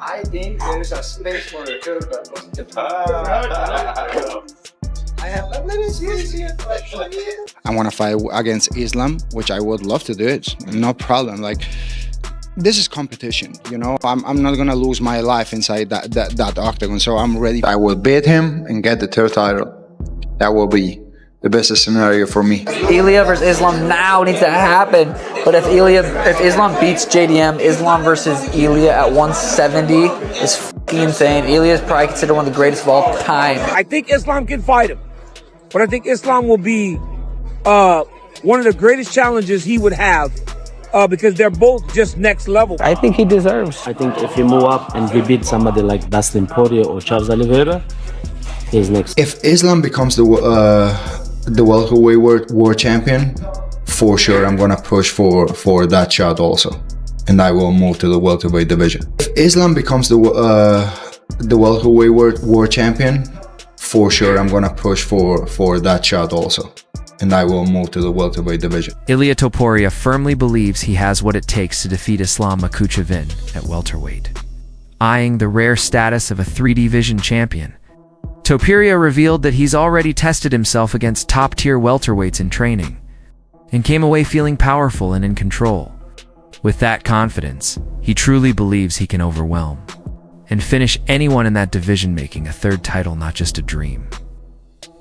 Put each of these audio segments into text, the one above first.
I think there is a space for a third belt. I want to fight against Islam, which I would love to do it. No problem. Like, this is competition, you know. I'm not gonna lose my life inside that octagon, so I'm ready. I will beat him and get the third title. That will be the best scenario for me. Ilia versus Islam now needs to happen. But if Islam beats JDM, Islam versus Ilia at 170 is fucking insane. Ilia is probably considered one of the greatest of all time. I think Islam can fight him, but I think Islam will be one of the greatest challenges he would have because they're both just next level. I think he deserves. I think if he move up and he beat somebody like Dustin Poirier or Charles Oliveira, he's next. If Islam becomes the welterweight world champion, for sure I'm gonna push for that shot also, and I will move to the welterweight division. If Islam becomes the welterweight world champion, for sure I'm gonna push for that shot also, and I will move to the welterweight division. Ilia Topuria firmly believes he has what it takes to defeat Islam Makhachev at welterweight. Eyeing the rare status of a 3-division champion, Topuria revealed that he's already tested himself against top-tier welterweights in training, and came away feeling powerful and in control. With that confidence, he truly believes he can overwhelm and finish anyone in that division, making a third title not just a dream,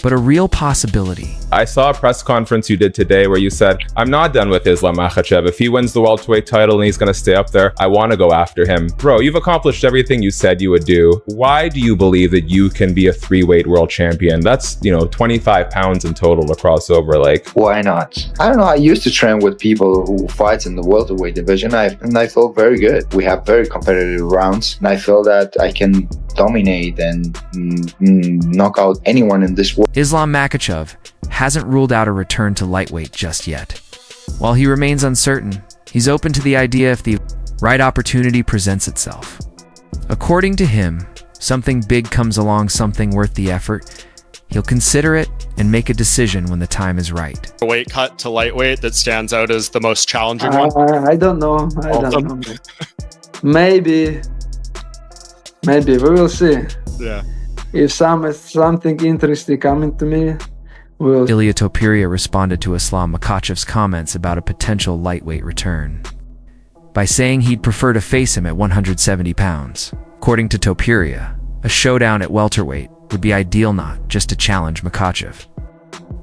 but a real possibility. I saw a press conference you did today where you said, I'm not done with Islam Makhachev. If he wins the welterweight title and he's going to stay up there, I want to go after him. Bro, you've accomplished everything you said you would do. Why do you believe that you can be a 3-weight world champion? That's, 25 pounds in total to cross over. Like, Why not? I don't know. I used to train with people who fight in the welterweight division, and I felt very good. We have very competitive rounds, and I feel that I can dominate and knock out anyone in this world. Islam Makhachev hasn't ruled out a return to lightweight just yet. While he remains uncertain, he's open to the idea if the right opportunity presents itself. According to him, something big comes along, something worth the effort. He'll consider it and make a decision when the time is right. A weight cut to lightweight that stands out as the most challenging one? I don't know. I don't know. Maybe we will see. Yeah. If something interesting coming to me, we'll... Ilia Topuria responded to Islam Makhachev's comments about a potential lightweight return by saying he'd prefer to face him at 170 pounds. According to Topuria, a showdown at welterweight would be ideal, not just to challenge Makhachev,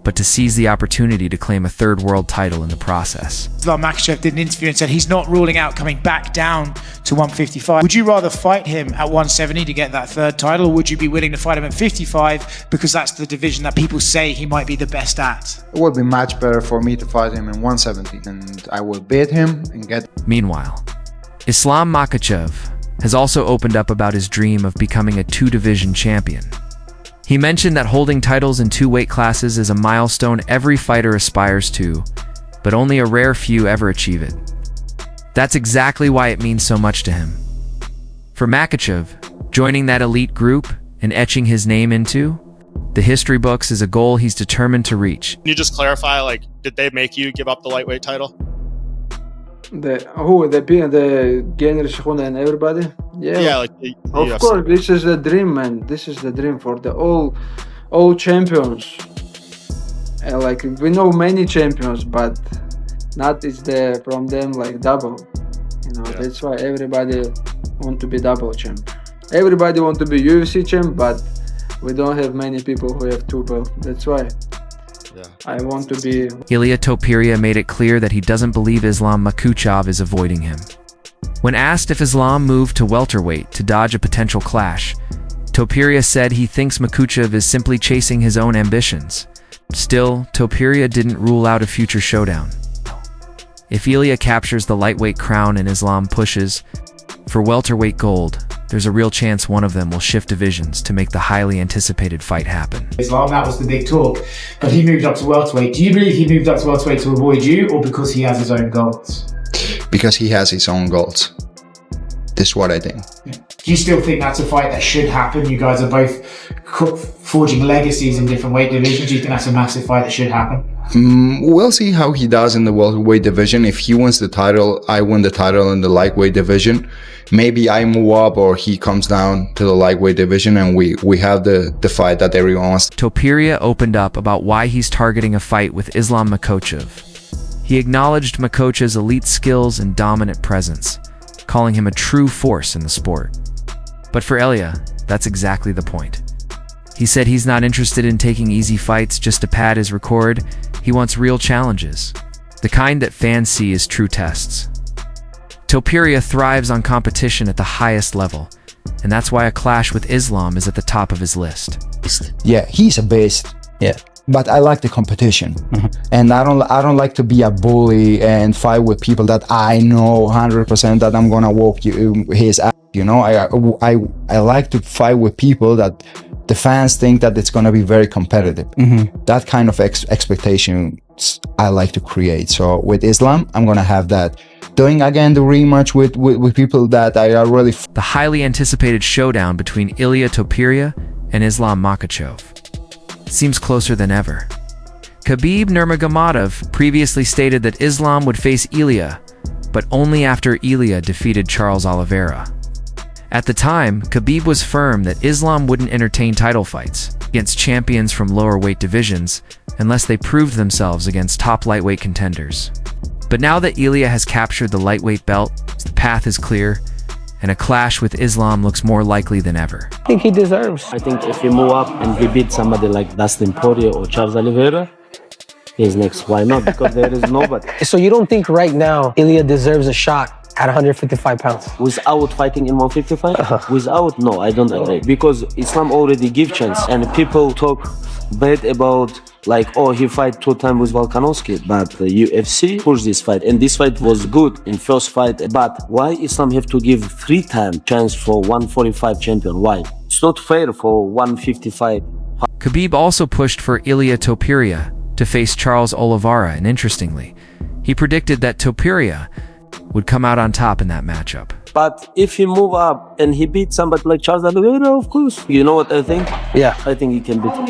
but to seize the opportunity to claim a third world title in the process. Islam Makhachev did an interview and said he's not ruling out coming back down to 155. Would you rather fight him at 170 to get that third title, or would you be willing to fight him at 55 because that's the division that people say he might be the best at? It would be much better for me to fight him in 170, and I will beat him and get... Meanwhile, Islam Makhachev has also opened up about his dream of becoming a 2-division champion. He mentioned that holding titles in 2 weight classes is a milestone every fighter aspires to, but only a rare few ever achieve it. That's exactly why it means so much to him. For Makhachev, joining that elite group and etching his name into the history books is a goal he's determined to reach. Can you just clarify, did they make you give up the lightweight title? The General Shihuna and everybody? Yeah. Of course, this is the dream, man. This is the dream for the all champions. And we know many champions, but not is there from them double. That's why everybody want to be double champ. Everybody want to be UFC champ, but we don't have many people who have 2 belts. That's why. I want to be... Ilia Topuria made it clear that he doesn't believe Islam Makhachev is avoiding him. When asked if Islam moved to welterweight to dodge a potential clash, Topuria said he thinks Makhachev is simply chasing his own ambitions. Still, Topuria didn't rule out a future showdown. If Ilia captures the lightweight crown and Islam pushes for welterweight gold, there's a real chance one of them will shift divisions to make the highly anticipated fight happen. Islam, that was the big talk, but he moved up to welterweight. Do you believe he moved up to welterweight to avoid you, or because he has his own goals? Because he has his own goals. This is what I think. Yeah. Do you still think that's a fight that should happen? You guys are both forging legacies in different weight divisions. Do you think that's a massive fight that should happen? We'll see how he does in the welterweight division. If he wins the title, I win the title in the lightweight division. Maybe I move up or he comes down to the lightweight division and we have the fight that everyone wants. Topuria opened up about why he's targeting a fight with Islam Makhachev. He acknowledged Makhachev's elite skills and dominant presence, calling him a true force in the sport. But for Ilia, that's exactly the point. He said he's not interested in taking easy fights just to pad his record. He wants real challenges, the kind that fans see as true tests. Topuria thrives on competition at the highest level, and that's why a clash with Islam is at the top of his list. Yeah, he's a beast. Yeah. But I like the competition, and I don't like to be a bully and fight with people that I know 100% that I'm gonna whoop his ass. You know, I like to fight with people that the fans think that it's gonna be very competitive. That kind of expectations I like to create. So with Islam, I'm gonna have that. Doing again the rematch with people that I are really. The highly anticipated showdown between Ilia Topuria and Islam Makhachev seems closer than ever. Khabib Nurmagomedov previously stated that Islam would face Ilia, but only after Ilia defeated Charles Oliveira. At the time, Khabib was firm that Islam wouldn't entertain title fights against champions from lower weight divisions unless they proved themselves against top lightweight contenders. But now that Ilia has captured the lightweight belt, the path is clear, and a clash with Islam looks more likely than ever. I think he deserves. I think if he move up and he beat somebody like Dustin Poirier or Charles Oliveira, he's next. Why not? Because there is nobody. So you don't think right now Ilia deserves a shot at 155 pounds? Without fighting in 155? Without? No, I don't agree. Because Islam already give chance, and people talk bad about like, oh, he fight 2 times with Volkanovski, but the UFC pushed this fight, and this fight was good in first fight. But why Islam have to give 3 times chance for 145 champion? Why? It's not fair for 155. Khabib also pushed for Ilia Topuria to face Charles Oliveira, and interestingly, he predicted that Topuria would come out on top in that matchup. But if he move up and he beat somebody like Charles Oliveira, of course. You know what I think? Yeah. I think he can beat him.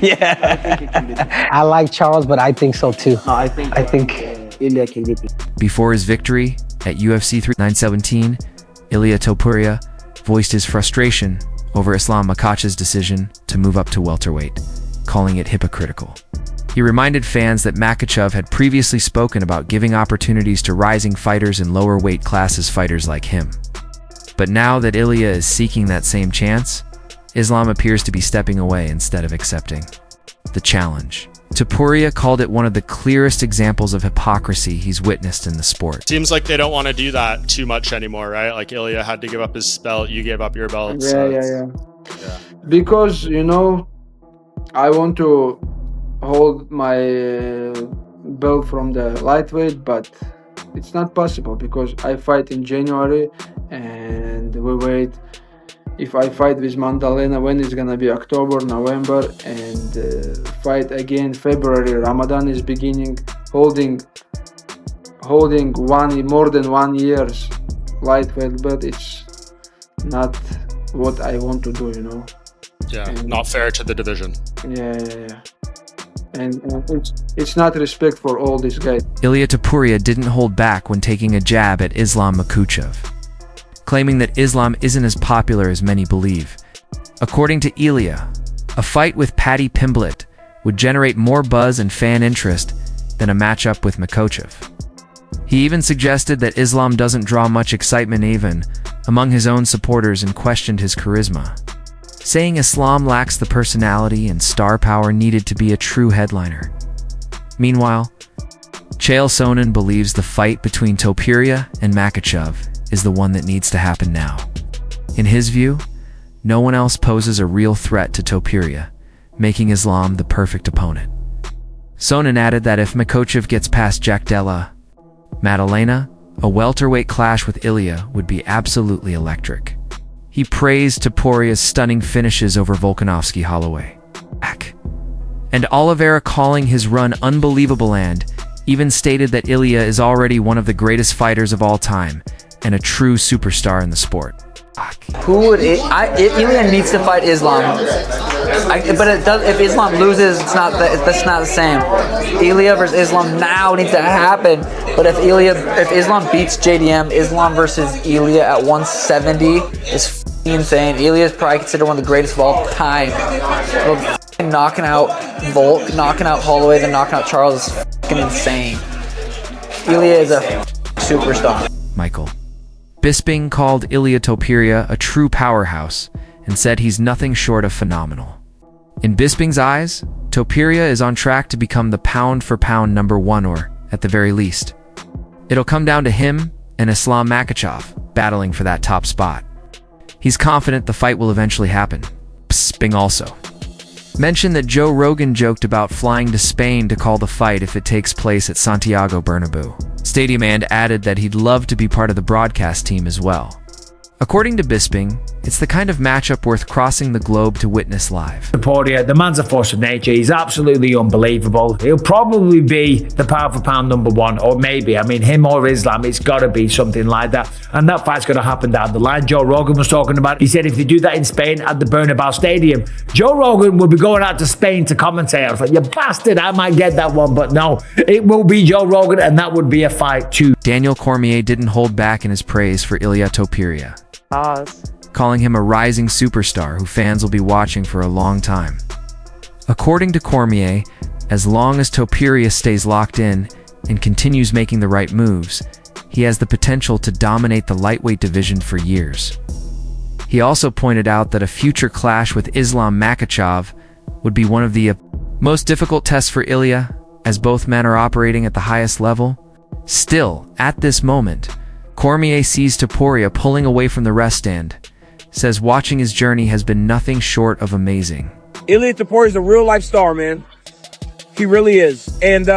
Yeah. I think he can beat him. I like Charles, but I think so too. No, I think Ilia can beat him. Before his victory at UFC 917, Ilia Topuria voiced his frustration over Islam Makhachev's decision to move up to welterweight, calling it hypocritical. He reminded fans that Makhachev had previously spoken about giving opportunities to rising fighters in lower weight classes, fighters like him. But now that Ilia is seeking that same chance, Islam appears to be stepping away instead of accepting the challenge. Topuria called it one of the clearest examples of hypocrisy he's witnessed in the sport. Seems like they don't want to do that too much anymore, right? Like Ilia had to give up his belt, you gave up your belt. Yeah. Because, you know, I want to hold my belt from the lightweight, but it's not possible because I fight in January and we wait. If I fight with Mandalena, when it's gonna be October, November, and fight again February, Ramadan is beginning. Holding more than 1 year's lightweight belt, it's not what I want to do, you know. Yeah, and not fair to the division. Yeah. And it's not respect for all these guys. Ilia Topuria didn't hold back when taking a jab at Islam Makhachev, claiming that Islam isn't as popular as many believe. According to Ilia, a fight with Paddy Pimblett would generate more buzz and fan interest than a matchup with Makhachev. He even suggested that Islam doesn't draw much excitement even among his own supporters and questioned his charisma, saying Islam lacks the personality and star power needed to be a true headliner. Meanwhile, Chael Sonnen believes the fight between Topuria and Makhachev is the one that needs to happen now. In his view, no one else poses a real threat to Topuria, making Islam the perfect opponent. Sonnen added that if Makhachev gets past Jack Della Maddalena, a welterweight clash with Ilia would be absolutely electric. He praised Topuria's stunning finishes over Volkanovski Holloway, and Oliveira, calling his run unbelievable, and even stated that Ilia is already one of the greatest fighters of all time and a true superstar in the sport. Who would Ilia needs to fight Islam. If Islam loses, that's not the same. Ilia versus Islam now needs to happen. But if Islam beats JDM, Islam versus Ilia at 170 is insane. Ilia is probably considered one of the greatest of all time. Knocking out Volk, knocking out Holloway, then knocking out Charles is fucking insane. Ilia is a superstar. Michael. Bisping called Ilia Topuria a true powerhouse and said he's nothing short of phenomenal. In Bisping's eyes, Topuria is on track to become the pound-for-pound #1, or at the very least. It'll come down to him and Islam Makhachev battling for that top spot. He's confident the fight will eventually happen. Bisping also mentioned that Joe Rogan joked about flying to Spain to call the fight if it takes place at Santiago Bernabeu Stadium, and added that he'd love to be part of the broadcast team as well. According to Bisping, it's the kind of matchup worth crossing the globe to witness live. Topuria, the man's a force of nature. He's absolutely unbelievable. He'll probably be the pound-for-pound #1, or maybe, him or Islam, it's got to be something like that. And that fight's going to happen down the line. Joe Rogan was talking about it. He said if they do that in Spain at the Bernabeu Stadium, Joe Rogan will be going out to Spain to commentate. I was like, you bastard, I might get that one, but no, it will be Joe Rogan, and that would be a fight too. Daniel Cormier didn't hold back in his praise for Ilia Topuria, calling him a rising superstar who fans will be watching for a long time. According to Cormier, as long as Topuria stays locked in and continues making the right moves, he has the potential to dominate the lightweight division for years. He also pointed out that a future clash with Islam Makhachev would be one of the most difficult tests for Ilia, as both men are operating at the highest level. Still, at this moment, Cormier sees Topuria pulling away from the rest stand, says watching his journey has been nothing short of amazing. Ilia Topuria is a real-life star, man. He really is. And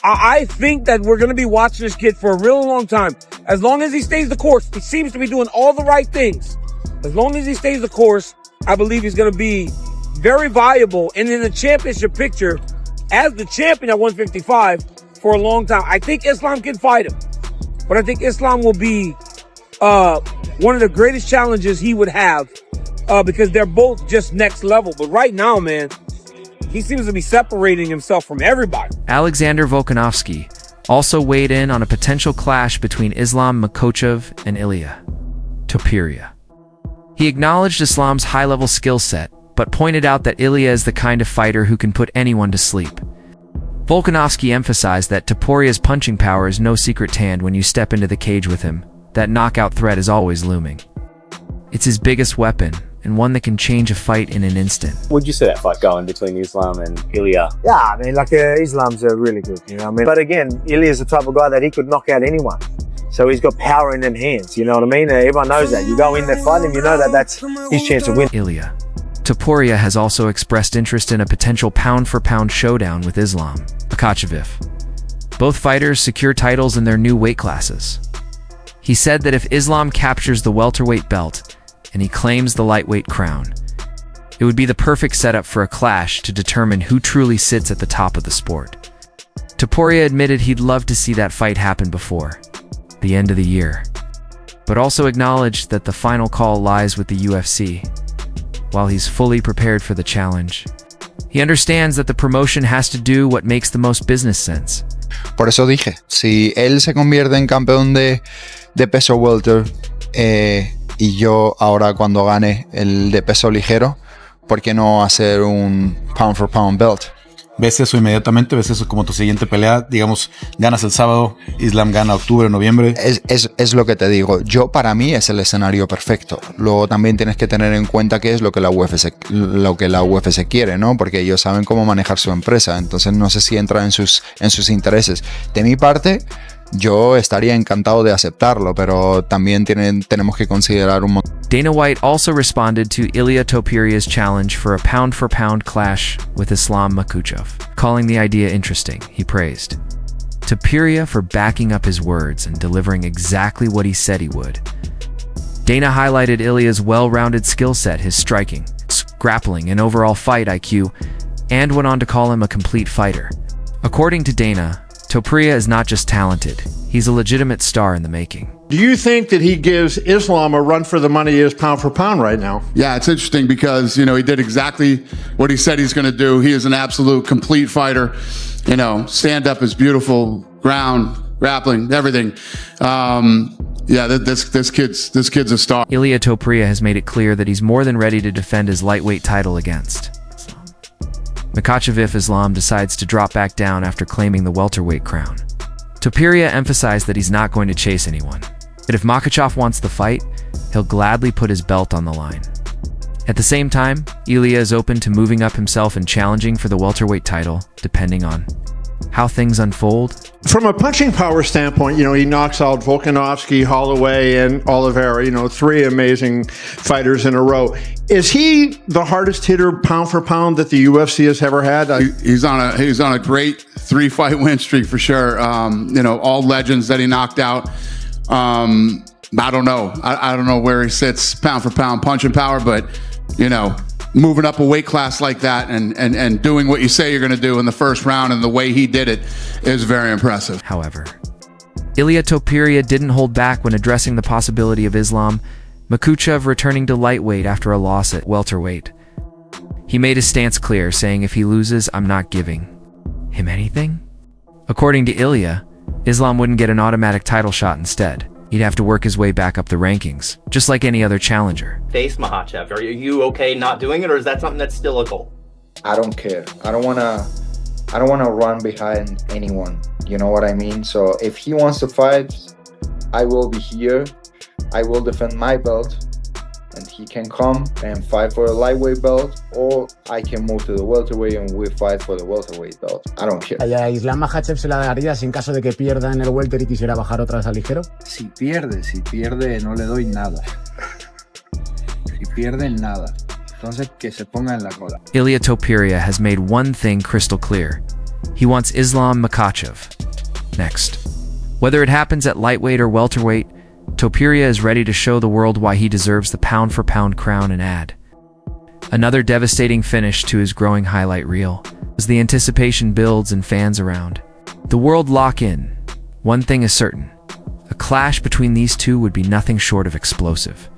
I think that we're going to be watching this kid for a real long time. As long as he stays the course, he seems to be doing all the right things. As long as he stays the course, I believe he's going to be very viable and in the championship picture as the champion at 155 for a long time. I think Islam can fight him. But I think Islam will be one of the greatest challenges he would have because they're both just next level. But right now, man, he seems to be separating himself from everybody. Alexander Volkanovski also weighed in on a potential clash between Islam Makhachev and Ilia Topuria. He acknowledged Islam's high-level skill set, but pointed out that Ilia is the kind of fighter who can put anyone to sleep. Volkanovski emphasized that Topuria's punching power is no secret to hand when you step into the cage with him. That knockout threat is always looming. It's his biggest weapon, and one that can change a fight in an instant. Would you see that fight going between Islam and Ilia? Yeah, Islam's really good, But again, Ilia's the type of guy that he could knock out anyone. So he's got power in them hands, you know what I mean? Everyone knows that. You go in there, fight him, you know that that's his chance to win. Ilia Topuria has also expressed interest in a potential pound-for-pound showdown with Islam Makhachev. Both fighters secure titles in their new weight classes. He said that if Islam captures the welterweight belt and he claims the lightweight crown, it would be the perfect setup for a clash to determine who truly sits at the top of the sport. Topuria admitted he'd love to see that fight happen before the end of the year, but also acknowledged that the final call lies with the UFC. While he's fully prepared for the challenge, he understands that the promotion has to do what makes the most business sense. Por eso dije, si él se convierte en campeón de peso welter y yo ahora cuando gane el de peso ligero, ¿por qué no hacer un pound for pound belt? ¿Ves eso inmediatamente? ¿Ves eso como tu siguiente pelea? Digamos, ganas el sábado, Islam gana octubre, noviembre. Es lo que te digo. Para mí es el escenario perfecto. Luego también tienes que tener en cuenta qué es lo que la UFC quiere, ¿no? Porque ellos saben cómo manejar su empresa. Entonces no sé si entra en sus intereses. De mi parte, yo estaría encantado de aceptarlo, pero también tenemos que considerar un montón. Dana White also responded to Ilia Topuria's challenge for a pound-for-pound clash with Islam Makhachev, calling the idea interesting. He praised Topuria for backing up his words and delivering exactly what he said he would. Dana highlighted Ilia's well-rounded skill set, his striking, grappling, and overall fight IQ, and went on to call him a complete fighter. According to Dana, Topuria is not just talented, he's a legitimate star in the making. Do you think that he gives Islam a run for the money is pound for pound right now? Yeah, it's interesting because, he did exactly what he said he's going to do. He is an absolute complete fighter. Stand up is beautiful, ground, grappling, everything. This kid's a star. Ilia Topuria has made it clear that he's more than ready to defend his lightweight title against Islam. Makhachev if Islam decides to drop back down after claiming the welterweight crown. Topuria emphasized that he's not going to chase anyone, but if Makhachev wants the fight, he'll gladly put his belt on the line. At the same time, Ilia is open to moving up himself and challenging for the welterweight title, depending on how things unfold. From a punching power standpoint, he knocks out Volkanovski, Holloway, and Oliveira, 3 amazing fighters in a row. Is he the hardest hitter pound for pound that the UFC has ever had? He's on a great 3-fight win streak for sure. All legends that he knocked out. I don't know. I don't know where he sits pound for pound punching power, but moving up a weight class like that and doing what you say you're going to do in the first round and the way he did it is very impressive. However, Ilia Topuria didn't hold back when addressing the possibility of Islam Makhachev returning to lightweight after a loss at welterweight. He made his stance clear, saying if he loses, I'm not giving him anything. According to Ilia, Islam wouldn't get an automatic title shot instead. He'd have to work his way back up the rankings, just like any other challenger. Face Makhachev. Are you okay not doing it, or is that something that's still a goal? I don't care. I don't wanna run behind anyone. You know what I mean? So if he wants to fight, I will be here. I will defend my belt, and he can come and fight for a lightweight belt, or I can move to the welterweight and we fight for the welterweight belt. I don't care. ¿A Islam Makhachev se la darías en caso de que pierda en el welter y quisiera bajar otra vez al ligero? Si pierde no le doy nada. Si pierde, nada. Entonces que se ponga en la cola. Ilia Topuria has made one thing crystal clear. He wants Islam Makhachev next. Whether it happens at lightweight or welterweight, Topuria is ready to show the world why he deserves the pound-for-pound crown and add another devastating finish to his growing highlight reel. As the anticipation builds and fans around the world lock in, one thing is certain: a clash between these two would be nothing short of explosive.